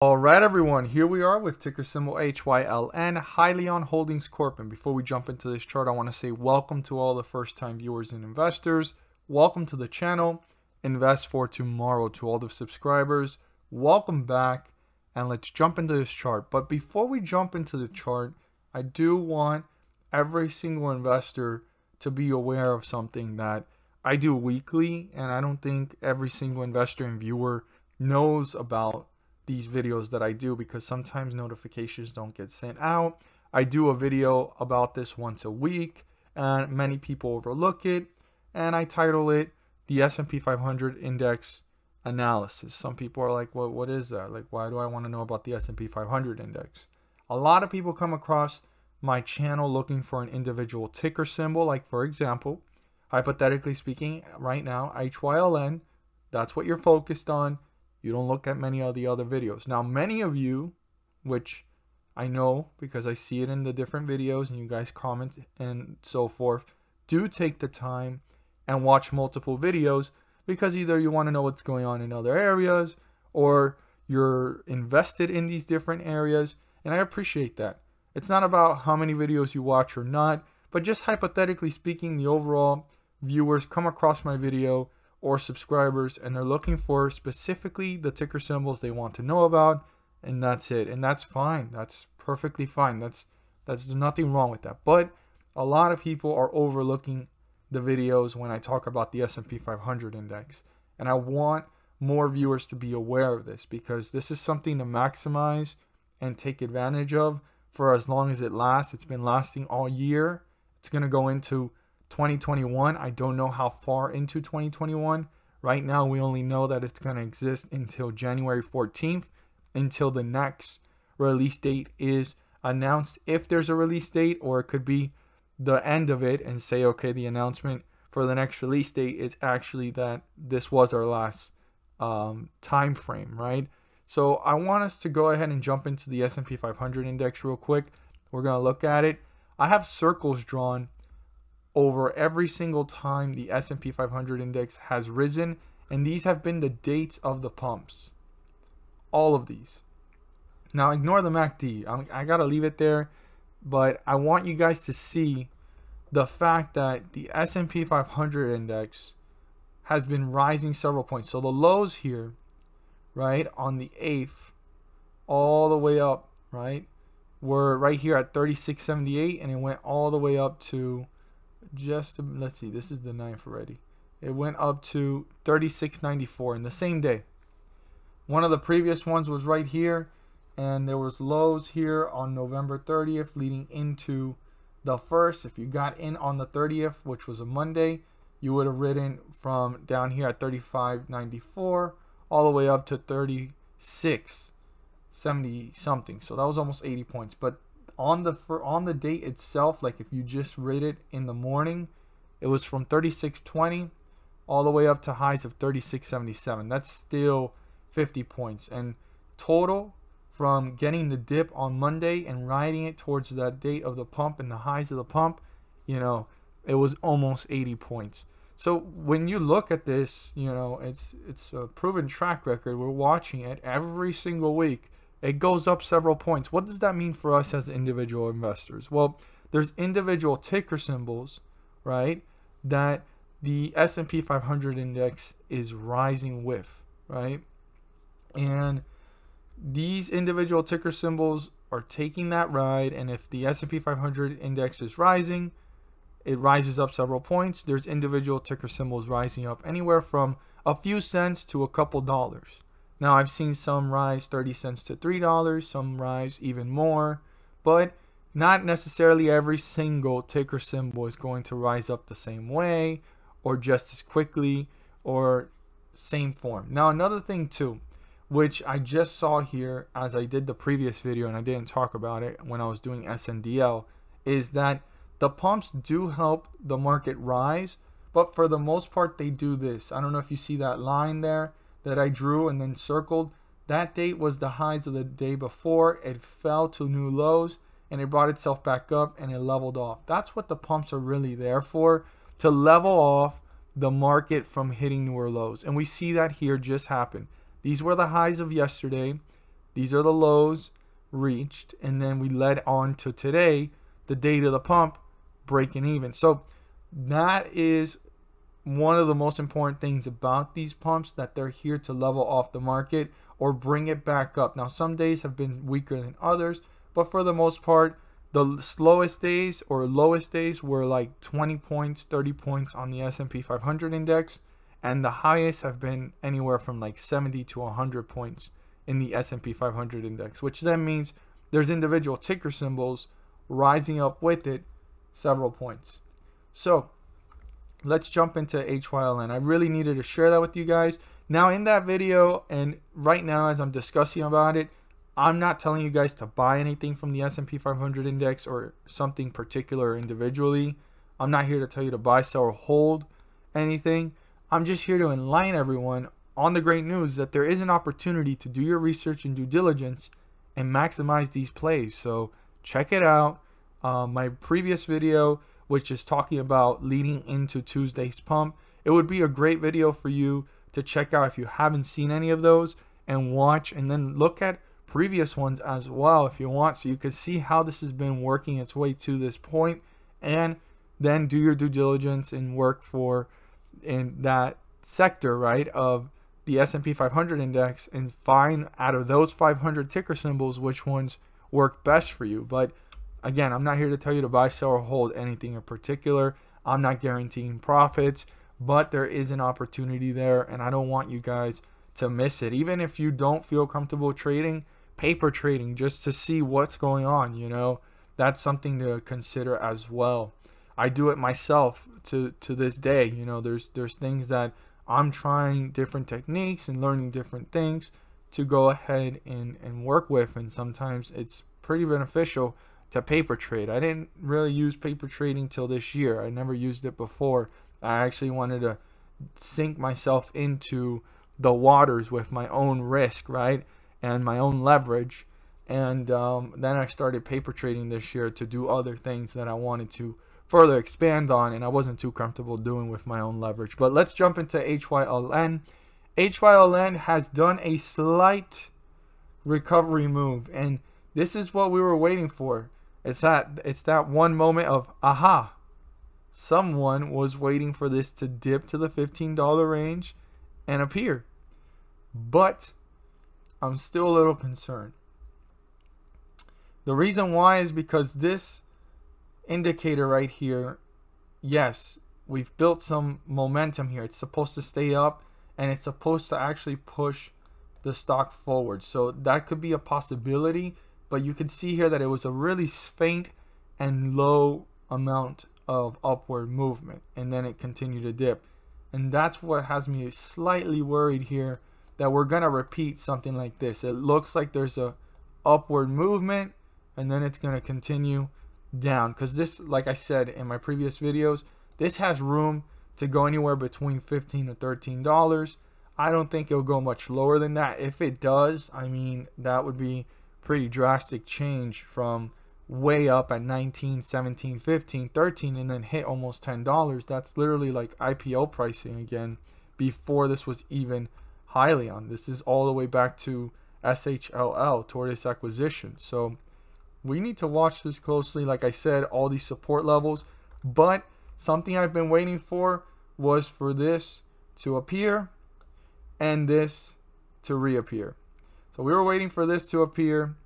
All right, everyone, here we are with ticker symbol HYLN, Hyliion Holdings Corp. And before we jump into this chart, I want to say welcome to all the first-time viewers and investors. Welcome to the channel. Invest for tomorrow. To all the subscribers, welcome back. And let's jump into this chart. But before we jump into the chart, I do want every single investor to be aware of something that I do weekly, and I don't think every single investor and viewer knows about these videos that I do, because sometimes notifications don't get sent out. I do a video about this once a week and many people overlook it, and I title it the S&P 500 Index Analysis. Some people are like, well, what is that? Like, why do I want to know about the S&P 500 Index? A lot of people come across my channel looking for an individual ticker symbol, like for example, hypothetically speaking, right now, HYLN, that's what you're focused on. You don't look at many of the other videos. Now, many of you, which I know because I see it in the different videos and you guys comment and so forth, do take the time and watch multiple videos because either you want to know what's going on in other areas or you're invested in these different areas. And I appreciate that. It's not about how many videos you watch or not, but just hypothetically speaking, the overall viewers come across my video or subscribers and they're looking for specifically the ticker symbols they want to know about, and that's it. And that's fine. That's perfectly fine. That's nothing wrong with that. But a lot of people are overlooking the videos when I talk about the S&P 500 index, and I want more viewers to be aware of this because this is something to maximize and take advantage of for as long as it lasts. It's been lasting all year. It's going to go into 2021. I don't know how far into 2021. Right now, we only know that it's going to exist until January 14th, until the next release date is announced. If there's a release date, or it could be the end of it and say, okay, the announcement for the next release date is actually that this was our last time frame, right? So I want us to go ahead and jump into the S&P 500 index real quick. We're going to look at it. I have circles drawn over every single time the S&P 500 index has risen, and these have been the dates of the pumps. All of these. Now ignore the MACD. I gotta leave it there, but I want you guys to see the fact that the S&P 500 index has been rising several points. So the lows here, right, on the 8th, all the way up, right, were right here at 36.78, and it went all the way up to let's see, this is the 9th already. It went up to 36.94 in the same day. One of the previous ones was right here, and there was lows here on November 30th leading into the 1st. If you got in on the 30th, which was a Monday, you would have ridden from down here at 35.94 all the way up to 36.70 something. So that was almost 80 points. But on the date itself, like if you just read it in the morning, it was from 36.20 all the way up to highs of 36.77. That's still 50 points. And total from getting the dip on Monday and riding it towards that date of the pump and the highs of the pump, you know, it was almost 80 points. So when you look at this, you know, it's a proven track record. We're watching it every single week. It goes up several points. What does that mean for us as individual investors? Well, there's individual ticker symbols, right, that the S&P 500 index is rising with, right? And these individual ticker symbols are taking that ride, and if the S&P 500 index is rising, it rises up several points. There's individual ticker symbols rising up anywhere from a few cents to a couple dollars. Now, I've seen some rise 30 cents to $3, some rise even more, but not necessarily every single ticker symbol is going to rise up the same way or just as quickly or same form. Now, another thing too, which I just saw here as I did the previous video and I didn't talk about it when I was doing SNDL, is that the pumps do help the market rise, but for the most part they do this. I don't know if you see that line there that I drew and then circled. That date was the highs of the day before. It fell to new lows and it brought itself back up and it leveled off. That's what the pumps are really there for, to level off the market from hitting newer lows. And we see that here just happen. These were the highs of yesterday. These are the lows reached, and then we led on to today, the date of the pump, breaking even. So that is one of the most important things about these pumps, that they're here to level off the market or bring it back up. Now, some days have been weaker than others, but for the most part, the slowest days or lowest days were like 20 points, 30 points on the S&P 500 index, and the highest have been anywhere from like 70 to 100 points in the S&P 500 index, which then means there's individual ticker symbols rising up with it several points. So let's jump into HYLN. I really needed to share that with you guys. Now, in that video and right now as I'm discussing about it, I'm not telling you guys to buy anything from the S&P 500 index or something particular individually. I'm not here to tell you to buy, sell, or hold anything. I'm just here to enlighten everyone on the great news that there is an opportunity to do your research and due diligence and maximize these plays. So check it out. My previous video, which is talking about leading into Tuesday's pump, it would be a great video for you to check out if you haven't seen any of those, and watch and then look at previous ones as well if you want, so you can see how this has been working its way to this point, and then do your due diligence and work for in that sector, right, of the S&P 500 index, and find out of those 500 ticker symbols which ones work best for you. But again, I'm not here to tell you to buy, sell, or hold anything in particular. I'm not guaranteeing profits, but there is an opportunity there, and I don't want you guys to miss it. Even if you don't feel comfortable trading, paper trading just to see what's going on, you know, that's something to consider as well. I do it myself to this day. You know, there's things that I'm trying different techniques and learning different things to go ahead and work with, and sometimes it's pretty beneficial to paper trade. I didn't really use paper trading till this year. I never used it before. I actually wanted to sink myself into the waters with my own risk, right, and my own leverage, and then I started paper trading this year to do other things that I wanted to further expand on, and I wasn't too comfortable doing with my own leverage. But let's jump into HYLN. HYLN has done a slight recovery move, and this is what we were waiting for. It's that one moment of aha. Someone was waiting for this to dip to the $15 range and appear. But I'm still a little concerned. The reason why is because this indicator right here, yes, we've built some momentum here. It's supposed to stay up, and it's supposed to actually push the stock forward. So that could be a possibility, but you can see here that it was a really faint and low amount of upward movement, and then it continued to dip. And that's what has me slightly worried here, that we're gonna repeat something like this. It looks like there's a upward movement, and then it's gonna continue down, because this, like I said in my previous videos, this has room to go anywhere between $15 to $13. I don't think it'll go much lower than that. If it does, I mean, that would be pretty drastic change from way up at 19, 17, 15, 13, and then hit almost $10. That's literally like IPO pricing again, before this was even Hyliion. This is all the way back to SHLL, Tortoise Acquisition. So we need to watch this closely. Like I said, all these support levels, but something I've been waiting for was for this to appear and this to reappear. So we were waiting for this to appear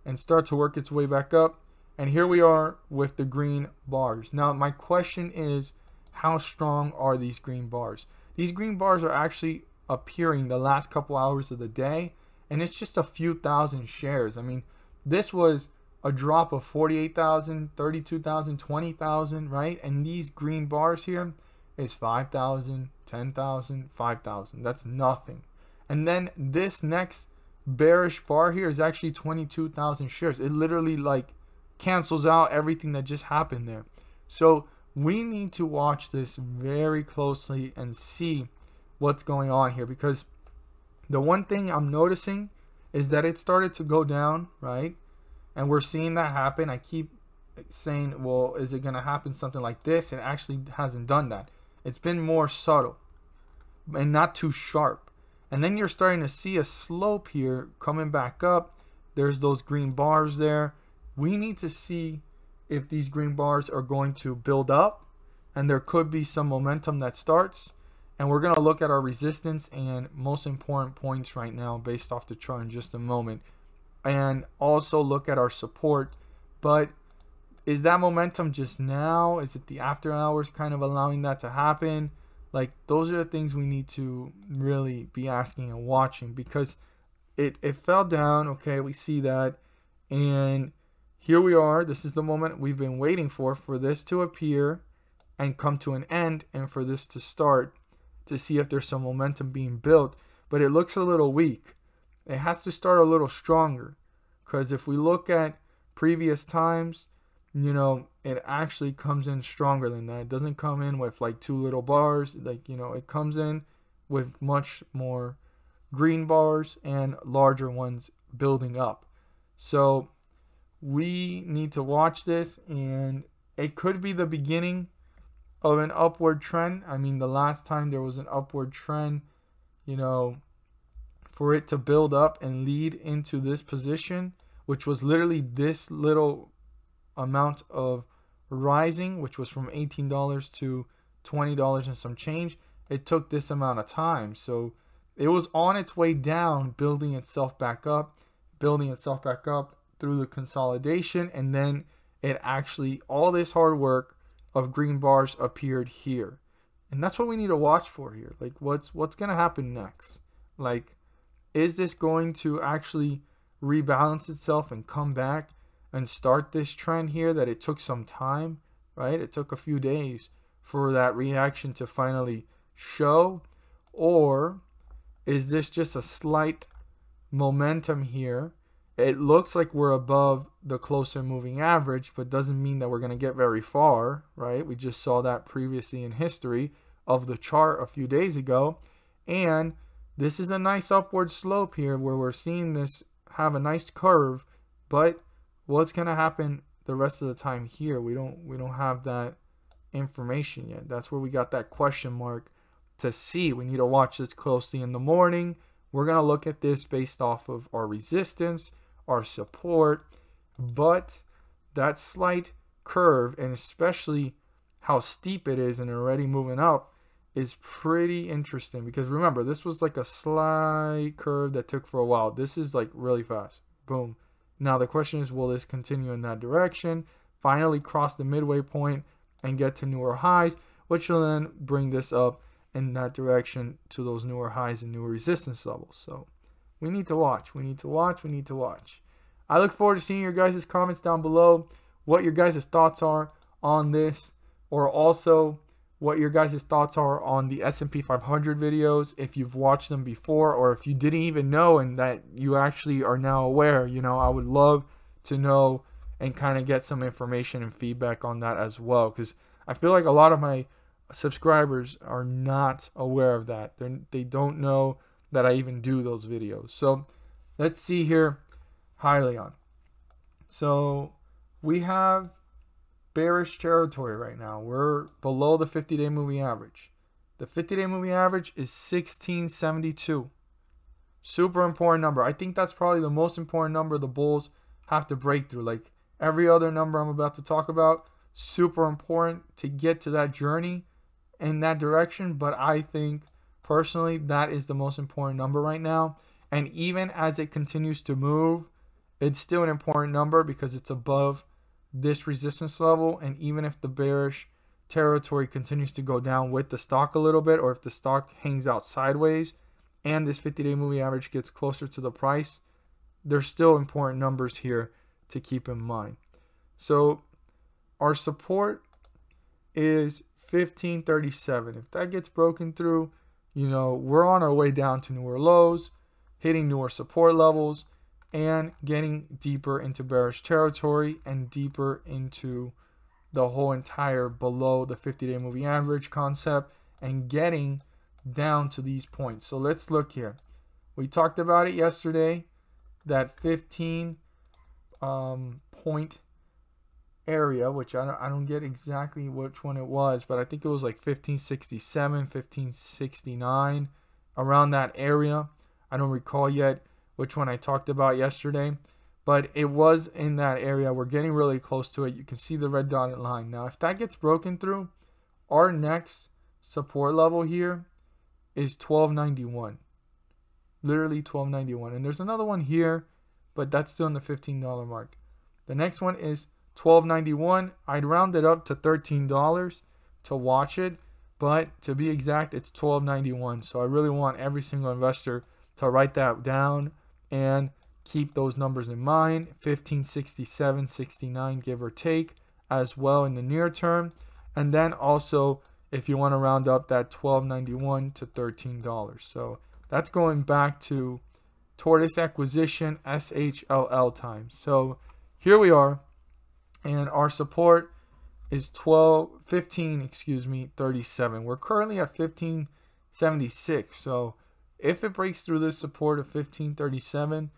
and start to work its way back up, and here we are with the green bars. Now my question is, how strong are these green bars? These green bars are actually appearing the last couple hours of the day, and it's just a few thousand shares. I mean, this was a drop of 48,000, 32,000, 20,000, right? And these green bars here is 5,000, 10,000, 5,000. That's nothing. And then this next bearish bar here is actually 22,000 shares. It literally like cancels out everything that just happened there. So we need to watch this very closely and see what's going on here, because the one thing I'm noticing is that it started to go down, right? And we're seeing that happen. I keep saying, well, is it going to happen something like this? It actually hasn't done that. It's been more subtle and not too sharp. And then you're starting to see a slope here coming back up. There's those green bars there. We need to see if these green bars are going to build up, and there could be some momentum that starts. And we're going to look at our resistance and most important points right now based off the chart in just a moment, and also look at our support. But is that momentum just now? Is it the after hours kind of allowing that to happen? Like, those are the things we need to really be asking and watching, because it fell down. Okay, we see that, and here we are. This is the moment we've been waiting for this to appear and come to an end, and for this to start, to see if there's some momentum being built. But it looks a little weak. It has to start a little stronger, because if we look at previous times, you know, it actually comes in stronger than that. It doesn't come in with like 2 little bars. Like, you know, it comes in with much more green bars and larger ones building up. So we need to watch this, and it could be the beginning of an upward trend. I mean, the last time there was an upward trend, you know, for it to build up and lead into this position, which was literally this little amount of rising, which was from $18 to $20 and some change. It took this amount of time. So it was on its way down, building itself back up through the consolidation, and then it actually, all this hard work of green bars appeared here. And that's what we need to watch for here. Like, what's going to happen next? Like, is this going to actually rebalance itself and come back and start this trend here that it took some time, right? It took a few days for that reaction to finally show. Or is this just a slight momentum here? It looks like we're above the closer moving average, but doesn't mean that we're going to get very far, right? We just saw that previously in history of the chart a few days ago. And this is a nice upward slope here where we're seeing this have a nice curve, but what's going to happen the rest of the time here? We don't have that information yet. That's where we got that question mark to see. We need to watch this closely in the morning. We're going to look at this based off of our resistance, our support, but that slight curve, and especially how steep it is and already moving up, is pretty interesting. Because remember, this was like a slight curve that took for a while. This is like really fast. Boom. Now the question is, will this continue in that direction, finally cross the midway point and get to newer highs, which will then bring this up in that direction to those newer highs and newer resistance levels. So we need to watch. We need to watch. I look forward to seeing your guys' comments down below, what your guys' thoughts are on this, or also what your guys' thoughts are on the S&P 500 videos, if you've watched them before, or if you didn't even know and that you actually are now aware. You know, I would love to know and kind of get some information and feedback on that as well, because I feel like a lot of my subscribers are not aware of that. They don't know that I even do those videos. So let's see here, Hyliion. So we have bearish territory right now. We're below the 50-day moving average. The 50-day moving average is 1672. Super important number. I think that's probably the most important number the bulls have to break through. Like every other number I'm about to talk about, super important to get to that journey in that direction. But I think personally that is the most important number right now. And even as it continues to move, it's still an important number because it's above this resistance level. And even if the bearish territory continues to go down with the stock a little bit, or if the stock hangs out sideways and this 50-day moving average gets closer to the price, there's still important numbers here to keep in mind. So our support is 1537. If that gets broken through, you know, we're on our way down to newer lows, hitting newer support levels, and getting deeper into bearish territory and deeper into the whole entire below the 50-day moving average concept and getting down to these points. So let's look here. We talked about it yesterday, that 15 point area, which I don't get exactly which one it was, but I think it was like 1567, 1569. around that area. I don't recall yet which one I talked about yesterday, but it was in that area. We're getting really close to it. You can see the red dotted line. Now, if that gets broken through, our next support level here is $12.91. Literally $12.91. And there's another one here, but that's still in the $15 mark. The next one is $12.91. I'd round it up to $13 to watch it, but to be exact, it's $12.91. So I really want every single investor to write that down and keep those numbers in mind. 15.67.69, give or take, as well in the near term. And then also, if you want to round up that $12.91 to $13. So that's going back to Tortoise Acquisition SHLL time. So here we are, and our support is 15.37. We're currently at 15.76. So if it breaks through this support of 15.37,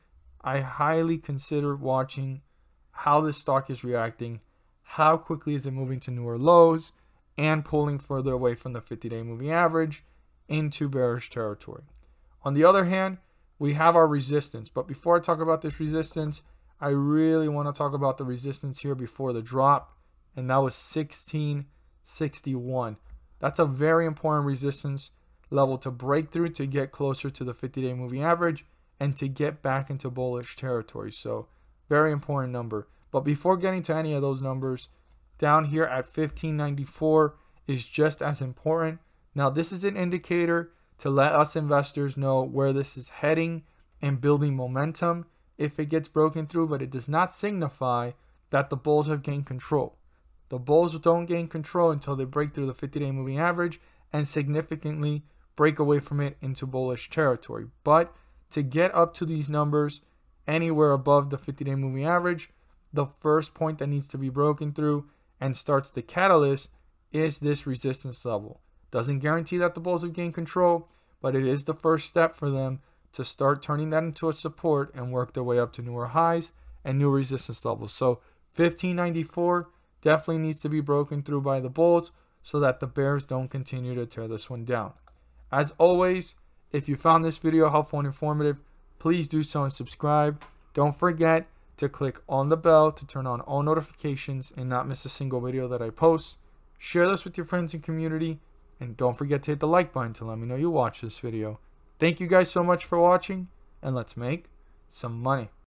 I highly consider watching how this stock is reacting, how quickly is it moving to newer lows, and pulling further away from the 50-day moving average into bearish territory. On the other hand, we have our resistance. But before I talk about this resistance, I really want to talk about the resistance here before the drop, and that was 16.61. That's a very important resistance level to break through to get closer to the 50-day moving average and to get back into bullish territory. So very important number. But before getting to any of those numbers, down here at 15.94 is just as important. Now, this is an indicator to let us investors know where this is heading and building momentum if it gets broken through, but it does not signify that the bulls have gained control. The bulls don't gain control until they break through the 50-day moving average and significantly break away from it into bullish territory. But to get up to these numbers anywhere above the 50-day moving average, the first point that needs to be broken through and starts the catalyst is this resistance level. Doesn't guarantee that the bulls have gained control, but it is the first step for them to start turning that into a support and work their way up to newer highs and new resistance levels. So 15.94 definitely needs to be broken through by the bulls so that the bears don't continue to tear this one down. As always, if you found this video helpful and informative, please do so and subscribe. Don't forget to click on the bell to turn on all notifications and not miss a single video that I post. Share this with your friends and community, and don't forget to hit the like button to let me know you watched this video. Thank you guys so much for watching, and let's make some money.